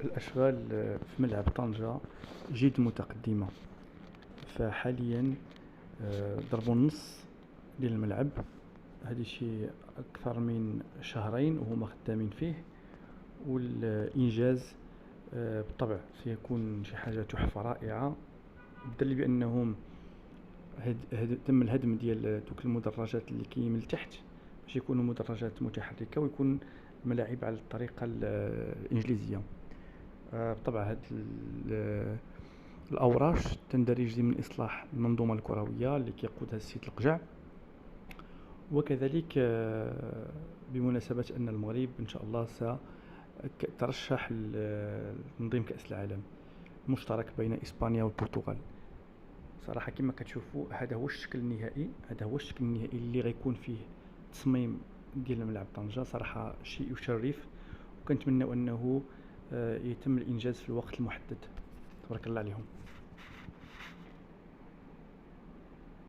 الأشغال في ملعب طنجة جد متقدمة. فحاليا ضربوا النص ديال الملعب. هذا شيء أكثر من شهرين وهما خدامين فيه، والإنجاز بالطبع سيكون شي حاجة تحفة رائعة، بدليل بأنهم تم الهدم ديال دوك المدرجات اللي كاين من التحت باش يكونوا مدرجات متحركة ويكون الملاعب على الطريقة الإنجليزية. بالطبع هاد الأوراش تندرج ضمن إصلاح المنظومة الكروية اللي كيقودها السيد القجع. وكذلك بمناسبة أن المغرب إن شاء الله سترشح لتنظيم كأس العالم مشترك بين إسبانيا والبرتغال. صراحة كما كتشوفوا هذا هو الشكل النهائي، اللي غيكون فيه تصميم ديال ملعب طنجة. صراحة شيء يشرف، وكنتمنى أنه يتم الإنجاز في الوقت المحدد. تبارك الله عليهم.